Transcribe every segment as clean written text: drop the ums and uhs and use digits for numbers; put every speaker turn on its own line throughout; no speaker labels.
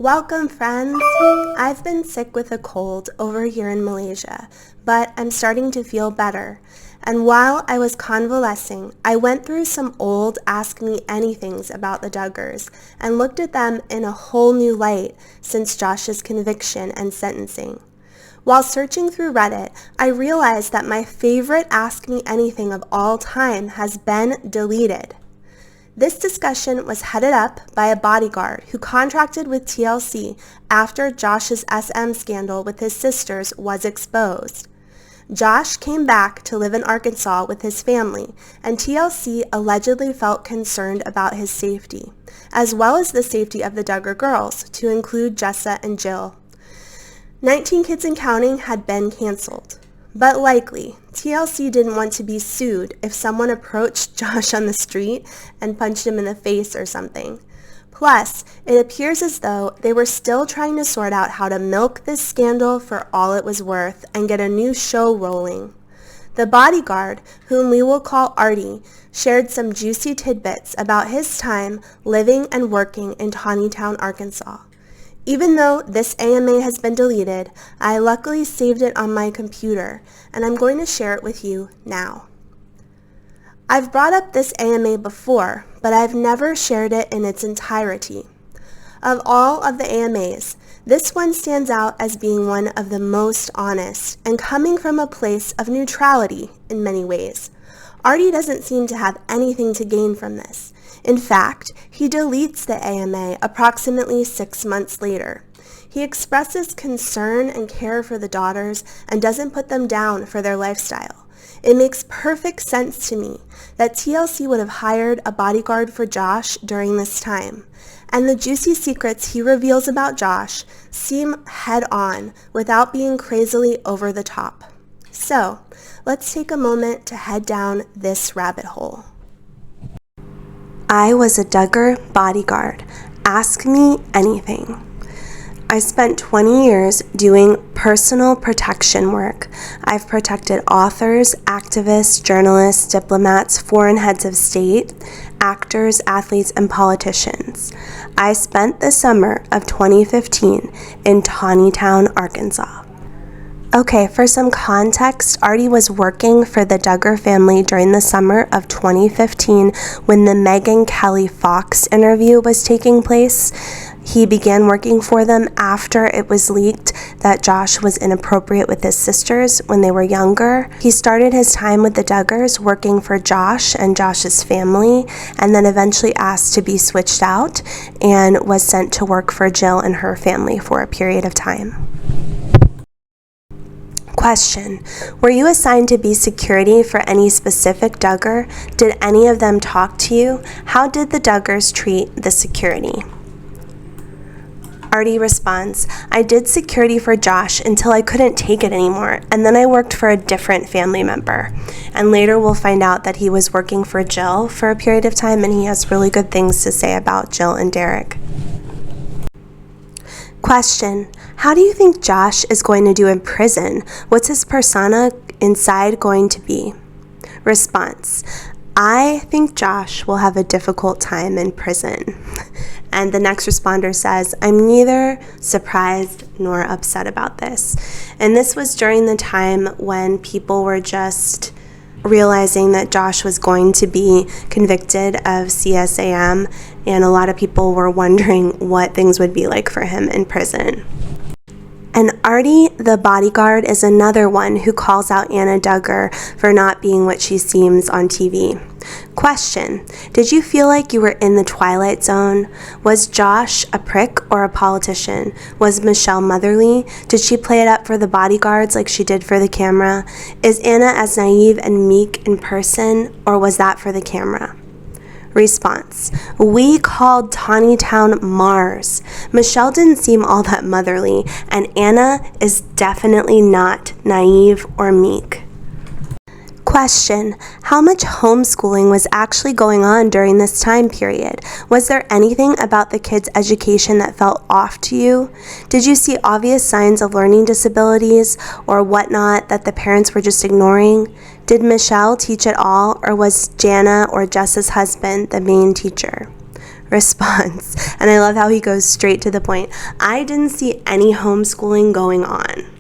Welcome, friends! I've been sick with a cold over here in Malaysia, but I'm starting to feel better. And while I was convalescing, I went through some old Ask Me Anythings about the Duggars and looked at them in a whole new light since Josh's conviction and sentencing. While searching through Reddit, I realized that my favorite Ask Me Anything of all time has been deleted. This discussion was headed up by a bodyguard who contracted with TLC after Josh's SM scandal with his sisters was exposed. Josh came back to live in Arkansas with his family, and TLC allegedly felt concerned about his safety, as well as the safety of the Duggar girls, to include Jessa and Jill. 19 Kids and Counting had been canceled. But likely, TLC didn't want to be sued if someone approached Josh on the street and punched him in the face or something. Plus, it appears as though they were still trying to sort out how to milk this scandal for all it was worth and get a new show rolling. The bodyguard, whom we will call Artie, shared some juicy tidbits about his time living and working in Tawnytown, Arkansas. Even though this AMA has been deleted, I luckily saved it on my computer, and I'm going to share it with you now. I've brought up this AMA before, but I've never shared it in its entirety. Of all of the AMAs, this one stands out as being one of the most honest and coming from a place of neutrality in many ways. Artie doesn't seem to have anything to gain from this. In fact, he deletes the AMA approximately 6 months later. He expresses concern and care for the daughters and doesn't put them down for their lifestyle. It makes perfect sense to me that TLC would have hired a bodyguard for Josh during this time. And the juicy secrets he reveals about Josh seem head-on without being crazily over the top. So, let's take a moment to head down this rabbit hole. I was a Duggar bodyguard. Ask me anything. I spent 20 years doing personal protection work. I've protected authors, activists, journalists, diplomats, foreign heads of state, actors, athletes, and politicians. I spent the summer of 2015 in Tawnytown, Arkansas. Okay, for some context, Artie was working for the Duggar family during the summer of 2015 when the Megyn Kelly Fox interview was taking place. He began working for them after it was leaked that Josh was inappropriate with his sisters when they were younger. He started his time with the Duggars working for Josh and Josh's family, and then eventually asked to be switched out and was sent to work for Jill and her family for a period of time. Question: were you assigned to be security for any specific Duggar? Did any of them talk to you? How did the Duggars treat the security? Artie responds, I did security for Josh until I couldn't take it anymore, and then I worked for a different family member. And later we'll find out that he was working for Jill for a period of time, and he has really good things to say about Jill and Derek. Question: how do you think Josh is going to do in prison? What's his persona inside going to be? Response: I think Josh will have a difficult time in prison. And the next responder says, I'm neither surprised nor upset about this. And this was during the time when people were just realizing that Josh was going to be convicted of CSAM, and a lot of people were wondering what things would be like for him in prison. And Artie, the bodyguard, is another one who calls out Anna Duggar for not being what she seems on TV. Question: did you feel like you were in the Twilight Zone? Was Josh a prick or a politician? Was Michelle motherly? Did she play it up for the bodyguards like she did for the camera? Is Anna as naive and meek in person, or was that for the camera? Response: we called Tawnytown Mars. Michelle didn't seem all that motherly, and Anna is definitely not naive or meek. Question: how much homeschooling was actually going on during this time period? Was there anything about the kids' education that felt off to you? Did you see obvious signs of learning disabilities or whatnot that the parents were just ignoring? Did Michelle teach at all, or was Jana or Jessa's husband the main teacher? Response, and I love how he goes straight to the point. I didn't see any homeschooling going on.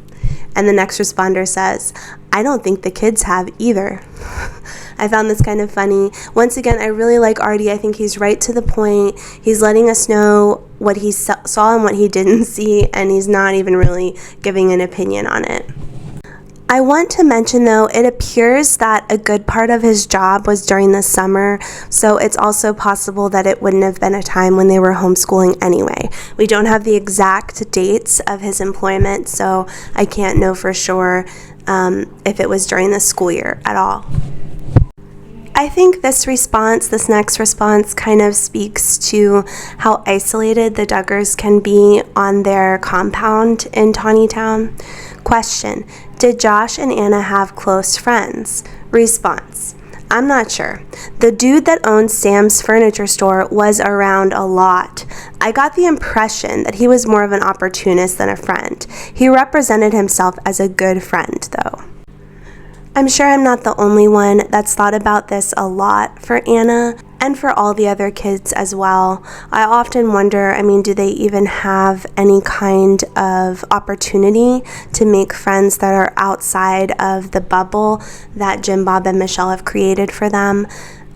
And the next responder says, I don't think the kids have either. I found this kind of funny. Once again, I really like Artie. I think he's right to the point. He's letting us know what he saw and what he didn't see, and he's not even really giving an opinion on it. I want to mention, though, it appears that a good part of his job was during the summer, so it's also possible that it wouldn't have been a time when they were homeschooling anyway. We don't have the exact dates of his employment, so I can't know for sure if it was during the school year at all. I think this next response kind of speaks to how isolated the Duggars can be on their compound in Tawnytown. Question, did Josh and Anna have close friends? Response, I'm not sure. The dude that owns Sam's furniture store was around a lot. I got the impression that he was more of an opportunist than a friend. He represented himself as a good friend, though. I'm sure I'm not the only one that's thought about this a lot for Anna and for all the other kids as well. I often wonder, do they even have any kind of opportunity to make friends that are outside of the bubble that Jim, Bob, and Michelle have created for them?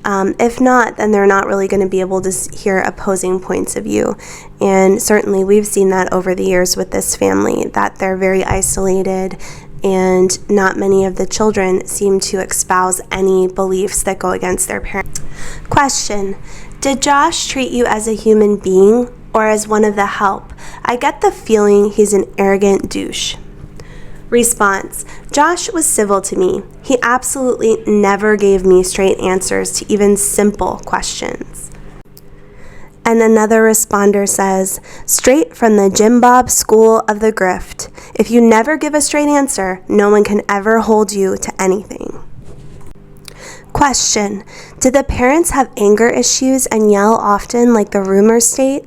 If not, then they're not really going to be able to hear opposing points of view. And certainly we've seen that over the years with this family, that they're very isolated, and not many of the children seem to espouse any beliefs that go against their parents. Question, did Josh treat you as a human being or as one of the help? I get the feeling he's an arrogant douche. Response, Josh was civil to me. He absolutely never gave me straight answers to even simple questions. And another responder says, straight from the Jim Bob School of the Grift. If you never give a straight answer, no one can ever hold you to anything. Question, did the parents have anger issues and yell often like the rumors state?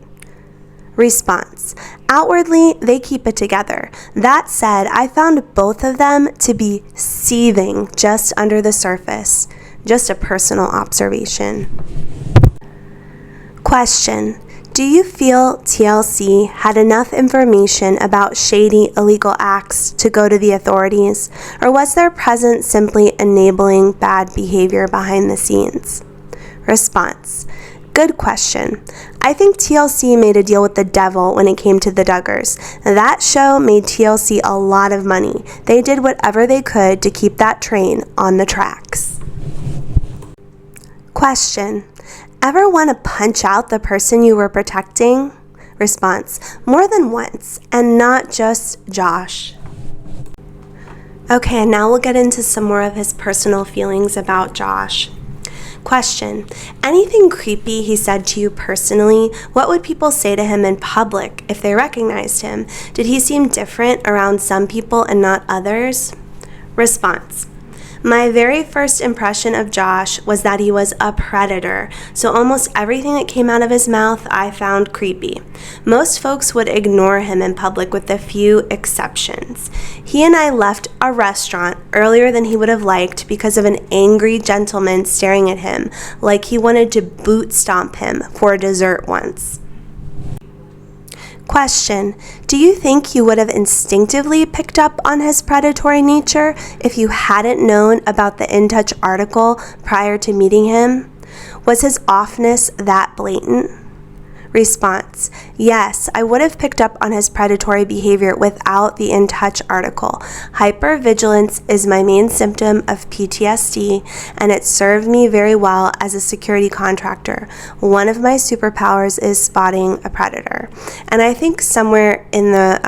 Response, outwardly, they keep it together. That said, I found both of them to be seething just under the surface. Just a personal observation. Question, do you feel TLC had enough information about shady illegal acts to go to the authorities, or was their presence simply enabling bad behavior behind the scenes? Response, good question. I think TLC made a deal with the devil when it came to the Duggars. That show made TLC a lot of money. They did whatever they could to keep that train on the tracks. Question, ever want to punch out the person you were protecting? Response, more than once, and not just Josh. Okay, now we'll get into some more of his personal feelings about Josh. Question, anything creepy he said to you personally? What would people say to him in public if they recognized him? Did he seem different around some people and not others? Response, my very first impression of Josh was that he was a predator, so almost everything that came out of his mouth I found creepy. Most folks would ignore him in public with a few exceptions. He and I left a restaurant earlier than he would have liked because of an angry gentleman staring at him like he wanted to boot stomp him for dessert once. Question, do you think you would have instinctively picked up on his predatory nature if you hadn't known about the In Touch article prior to meeting him? Was his offness that blatant? Response, yes, I would have picked up on his predatory behavior without the In Touch article. Hypervigilance is my main symptom of PTSD, and it served me very well as a security contractor. One of my superpowers is spotting a predator. And I think somewhere in the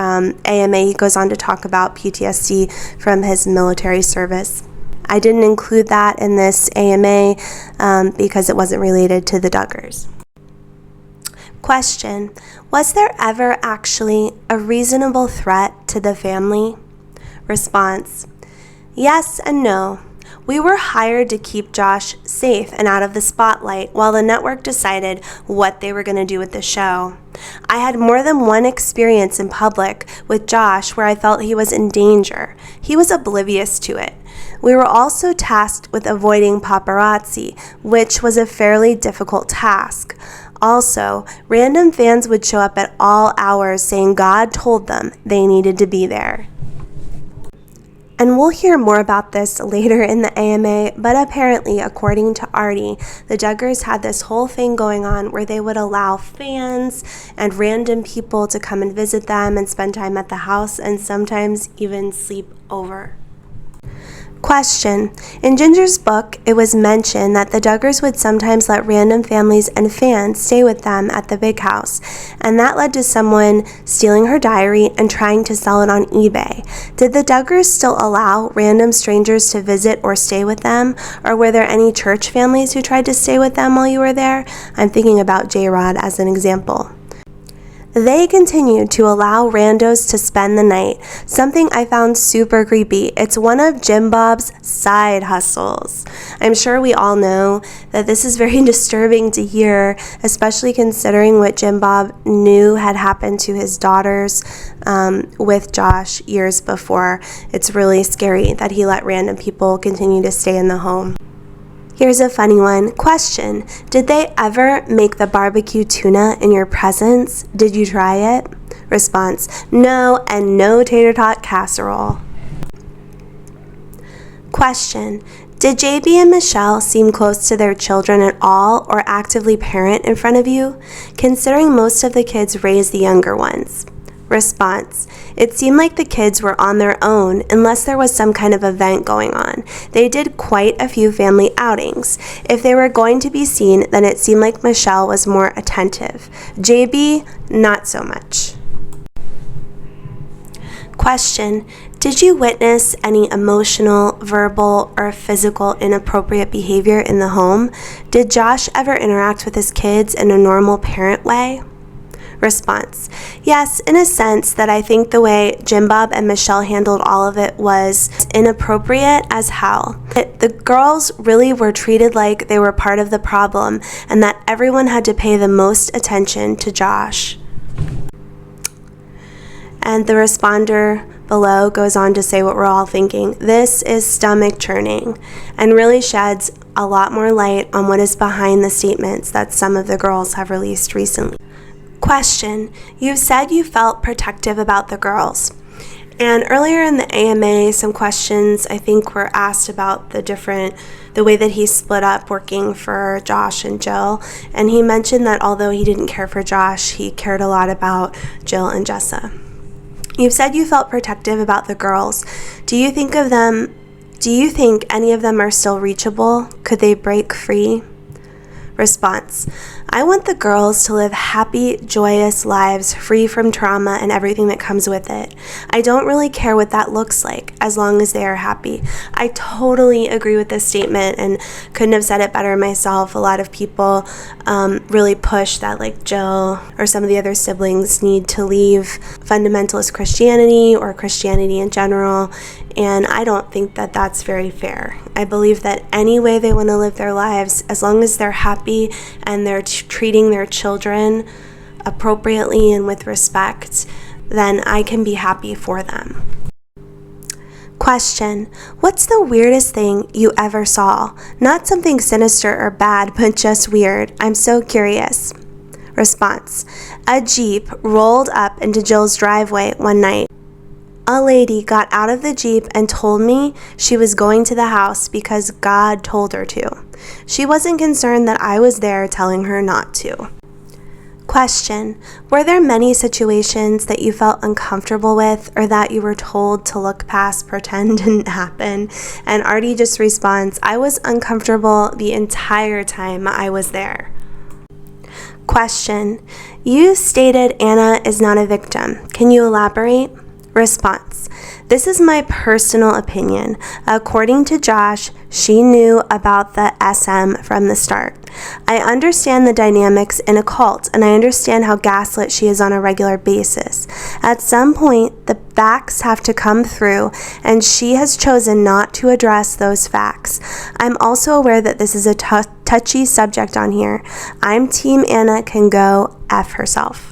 AMA he goes on to talk about PTSD from his military service. I didn't include that in this AMA because it wasn't related to the Duggars. Question, was there ever actually a reasonable threat to the family? Response, yes and no. We were hired to keep Josh safe and out of the spotlight while the network decided what they were going to do with the show. I had more than one experience in public with Josh where I felt he was in danger. He was oblivious to it. We were also tasked with avoiding paparazzi, which was a fairly difficult task. Also, random fans would show up at all hours saying God told them they needed to be there. And we'll hear more about this later in the AMA, but apparently, according to Artie, the Duggars had this whole thing going on where they would allow fans and random people to come and visit them and spend time at the house and sometimes even sleep over. Question. In Ginger's book, it was mentioned that the Duggars would sometimes let random families and fans stay with them at the big house, and that led to someone stealing her diary and trying to sell it on eBay. Did the Duggars still allow random strangers to visit or stay with them, or were there any church families who tried to stay with them while you were there? I'm thinking about J-Rod as an example. They continued to allow randos to spend the night, something I found super creepy. It's one of Jim Bob's side hustles. I'm sure we all know that this is very disturbing to hear, especially considering what Jim Bob knew had happened to his daughters with Josh years before. It's really scary that he let random people continue to stay in the home. Here's a funny one. Question. Did they ever make the barbecue tuna in your presence? Did you try it? Response. No, and no tater tot casserole. Question. Did JB and Michelle seem close to their children at all or actively parent in front of you, considering most of the kids raised the younger ones? Response. It seemed like the kids were on their own unless there was some kind of event going on. They did quite a few family outings. If they were going to be seen, then it seemed like Michelle was more attentive. JB, not so much. Question. Did you witness any emotional, verbal, or physical inappropriate behavior in the home? Did Josh ever interact with his kids in a normal parent way? Response. Yes, in a sense that I think the way Jim Bob and Michelle handled all of it was inappropriate as hell. The girls really were treated like they were part of the problem and that everyone had to pay the most attention to Josh. And the responder below goes on to say what we're all thinking. This is stomach churning and really sheds a lot more light on what is behind the statements that some of the girls have released recently. Question. You said you felt protective about the girls. And earlier in the AMA, some questions I think were asked about the way that he split up working for Josh and Jill. And he mentioned that although he didn't care for Josh, he cared a lot about Jill and Jessa. You said you felt protective about the girls. Do you think any of them are still reachable? Could they break free? Response. I want the girls to live happy, joyous lives free from trauma and everything that comes with it. I don't really care what that looks like as long as they are happy. I totally agree with this statement and couldn't have said it better myself. A lot of people really push that like Jill or some of the other siblings need to leave fundamentalist Christianity or Christianity in general. And I don't think that that's very fair. I believe that any way they want to live their lives, as long as they're happy and they're treating their children appropriately and with respect, then I can be happy for them. Question. What's the weirdest thing you ever saw? Not something sinister or bad, but just weird. I'm so curious. Response. A Jeep rolled up into Jill's driveway one night. A lady got out of the Jeep and told me she was going to the house because God told her to. She wasn't concerned that I was there telling her not to. Question. Were there many situations that you felt uncomfortable with or that you were told to look past, pretend didn't happen? And Artie just responds, I was uncomfortable the entire time I was there. Question. You stated Anna is not a victim. Can you elaborate? Response. This is my personal opinion. According to Josh, she knew about the SM from the start. I understand the dynamics in a cult, and I understand how gaslit she is on a regular basis. At some point, the facts have to come through, and she has chosen not to address those facts. I'm also aware that this is a touchy subject on here. I'm Team Anna can go F herself.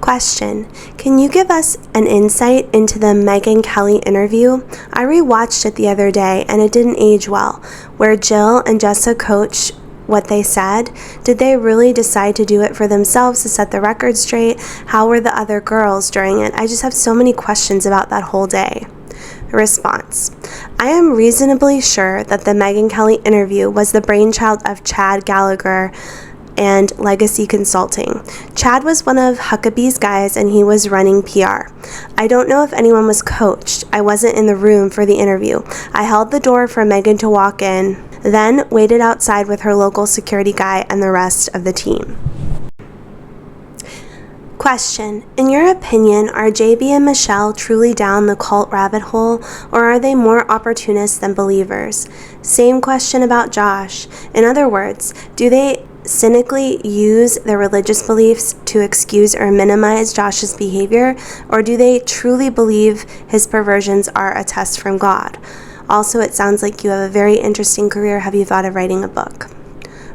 Question. Can you give us an insight into the Megyn Kelly interview? I rewatched it the other day and it didn't age well, where Jill and Jessa Coach what they said? Did they really decide to do it for themselves to set the record straight? How were the other girls during it? I just have so many questions about that whole day. Response. I am reasonably sure that the Megyn Kelly interview was the brainchild of Chad Gallagher and Legacy Consulting. Chad was one of Huckabee's guys and he was running PR. I don't know if anyone was coached. I wasn't in the room for the interview. I held the door for Megyn to walk in, then waited outside with her local security guy and the rest of the team. Question. In your opinion, are JB and Michelle truly down the cult rabbit hole, or are they more opportunists than believers? Same question about Josh. In other words, do they cynically use their religious beliefs to excuse or minimize Josh's behavior, or do they truly believe his perversions are a test from God? Also, it sounds like you have a very interesting career. Have you thought of writing a book?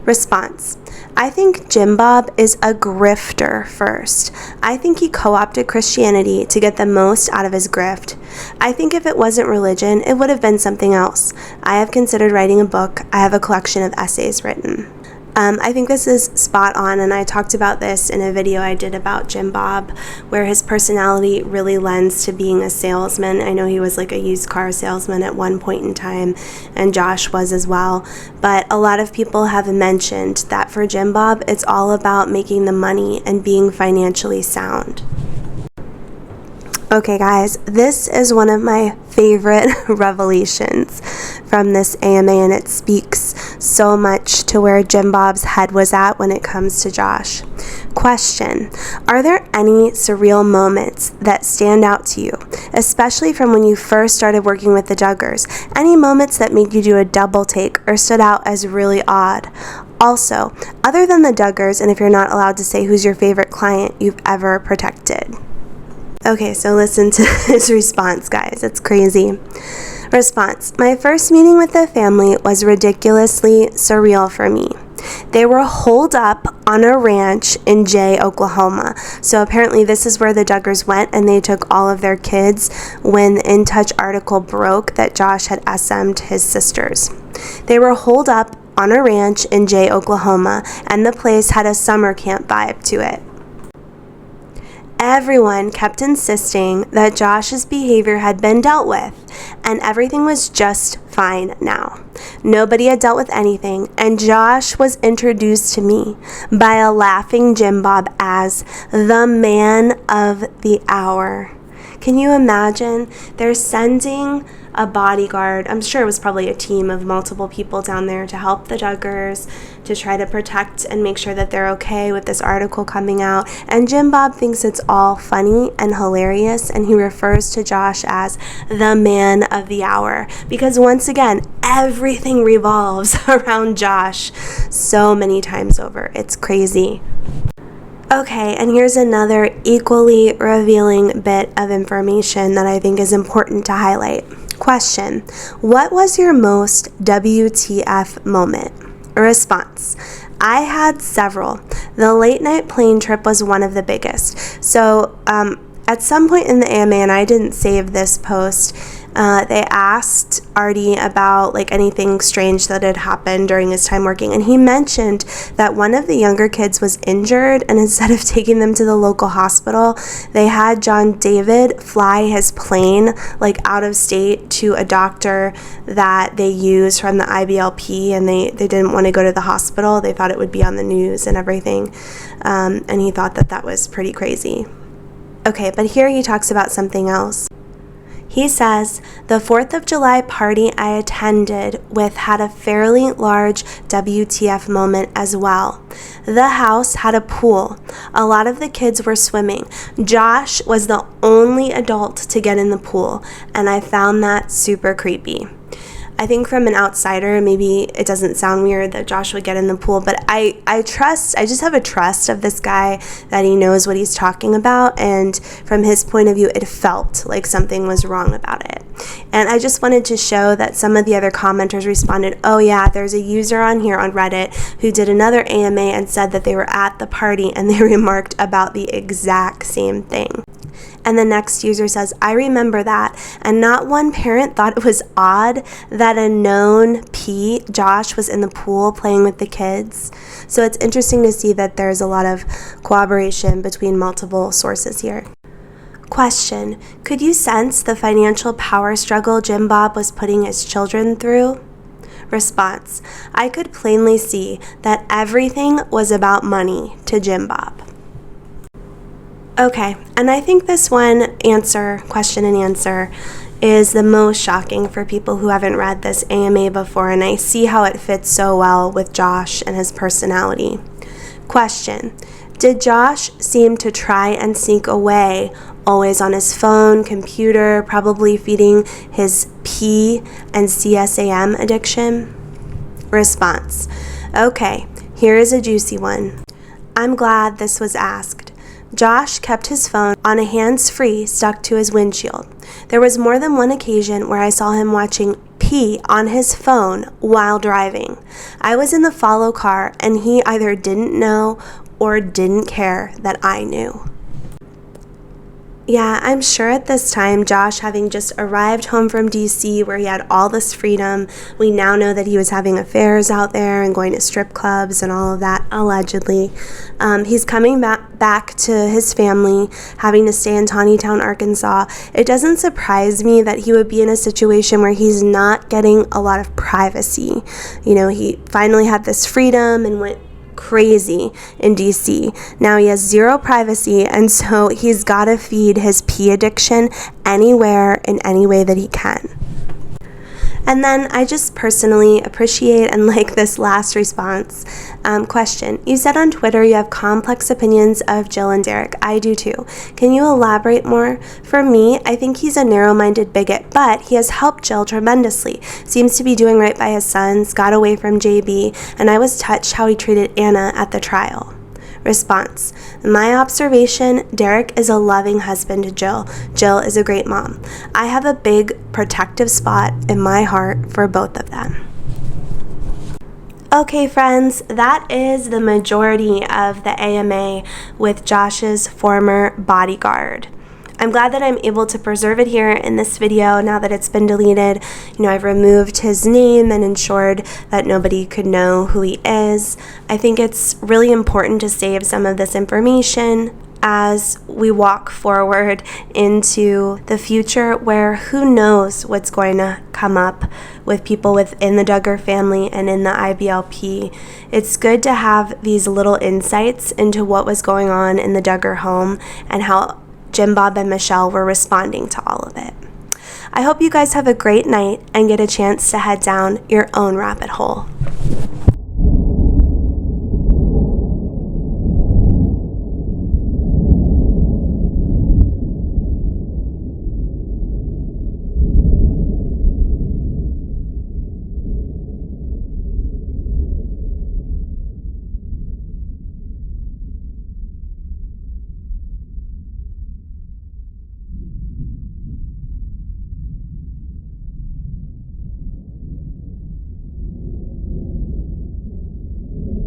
Response. I think Jim Bob is a grifter first. I think he co-opted Christianity to get the most out of his grift. I think if it wasn't religion, it would have been something else. I have considered writing a book. I have a collection of essays written. I think this is spot on, and I talked about this in a video I did about Jim Bob, where his personality really lends to being a salesman. I know he was like a used car salesman at one point in time, and Josh was as well. But a lot of people have mentioned that for Jim Bob, it's all about making the money and being financially sound. Okay guys, this is one of my favorite revelations from this AMA, and it speaks so much to where Jim Bob's head was at when it comes to Josh. Question. Are there any surreal moments that stand out to you, especially from when you first started working with the Duggars? Any moments that made you do a double take or stood out as really odd? Also, other than the Duggars, and if you're not allowed to say who's your favorite client you've ever protected. Okay, so listen to his response, guys. It's crazy. Response. My first meeting with the family was ridiculously surreal for me. They were holed up on a ranch in Jay, Oklahoma. So apparently this is where the Duggars went, and they took all of their kids when the In Touch article broke that Josh had SM'd his sisters. They were holed up on a ranch in Jay, Oklahoma, and the place had a summer camp vibe to it. Everyone kept insisting that Josh's behavior had been dealt with, and everything was just fine now. Nobody had dealt with anything, and Josh was introduced to me by a laughing Jim Bob as the man of the hour. Can you imagine? They're sending a bodyguard. I'm sure it was probably a team of multiple people down there to help the Duggars, to try to protect and make sure that they're okay with this article coming out. And Jim Bob thinks it's all funny and hilarious, and he refers to Josh as the man of the hour. Because once again, everything revolves around Josh so many times over. It's crazy. Okay, and here's another equally revealing bit of information that I think is important to highlight. Question. What was your most WTF moment? Response. I had several. The late night plane trip was one of the biggest. So at some point in the AMA, and I didn't save this post, they asked Artie about like anything strange that had happened during his time working, and he mentioned that one of the younger kids was injured, and instead of taking them to the local hospital, they had John David fly his plane like out of state to a doctor that they use from the IBLP, and they didn't want to go to the hospital. They thought it would be on the news and everything, and he thought that was pretty crazy. Okay, but here he talks about something else. He says, the 4th of July party I attended with had a fairly large WTF moment as well. The house had a pool. A lot of the kids were swimming. Josh was the only adult to get in the pool, and I found that super creepy. I think from an outsider, maybe it doesn't sound weird that Josh would get in the pool, but I just have a trust of this guy that he knows what he's talking about, and from his point of view, it felt like something was wrong about it. And I just wanted to show that some of the other commenters responded, oh yeah, there's a user on here on Reddit who did another AMA and said that they were at the party and they remarked about the exact same thing. And the next user says, I remember that, and not one parent thought it was odd that a known P, Josh, was in the pool playing with the kids. So it's interesting to see that there's a lot of cooperation between multiple sources here. Question: could you sense the financial power struggle Jim Bob was putting his children through? Response: I could plainly see that everything was about money to Jim Bob. Okay, and I think this question and answer, is the most shocking for people who haven't read this AMA before, and I see how it fits so well with Josh and his personality. Question: did Josh seem to try and sneak away, always on his phone, computer, probably feeding his P and CSAM addiction? Response: okay, here is a juicy one. I'm glad this was asked. Josh kept his phone on a hands-free stuck to his windshield. There was more than one occasion where I saw him watching P on his phone while driving. I was in the follow car and he either didn't know or didn't care that I knew. Yeah, I'm sure at this time, Josh, having just arrived home from DC where he had all this freedom, we now know that he was having affairs out there and going to strip clubs and all of that, allegedly. He's coming back to his family, having to stay in Tawnytown, Arkansas. It doesn't surprise me that he would be in a situation where he's not getting a lot of privacy. You know, he finally had this freedom and went crazy in DC. Now he has zero privacy, and so he's got to feed his P addiction anywhere in any way that he can. And then I just personally appreciate and like this last response. Question: you said on Twitter you have complex opinions of Jill and Derek. I do too. Can you elaborate more? For me, I think he's a narrow-minded bigot, but he has helped Jill tremendously. Seems to be doing right by his sons, got away from JB, and I was touched how he treated Anna at the trial. Response: in my observation, Derek is a loving husband to Jill. Jill is a great mom. I have a big protective spot in my heart for both of them. Okay, friends, that is the majority of the AMA with Josh's former bodyguard. I'm glad that I'm able to preserve it here in this video now that it's been deleted. You know, I've removed his name and ensured that nobody could know who he is. I think it's really important to save some of this information as we walk forward into the future where who knows what's going to come up with people within the Duggar family and in the IBLP. It's good to have these little insights into what was going on in the Duggar home and how Jim Bob and Michelle were responding to all of it. I hope you guys have a great night and get a chance to head down your own rabbit hole.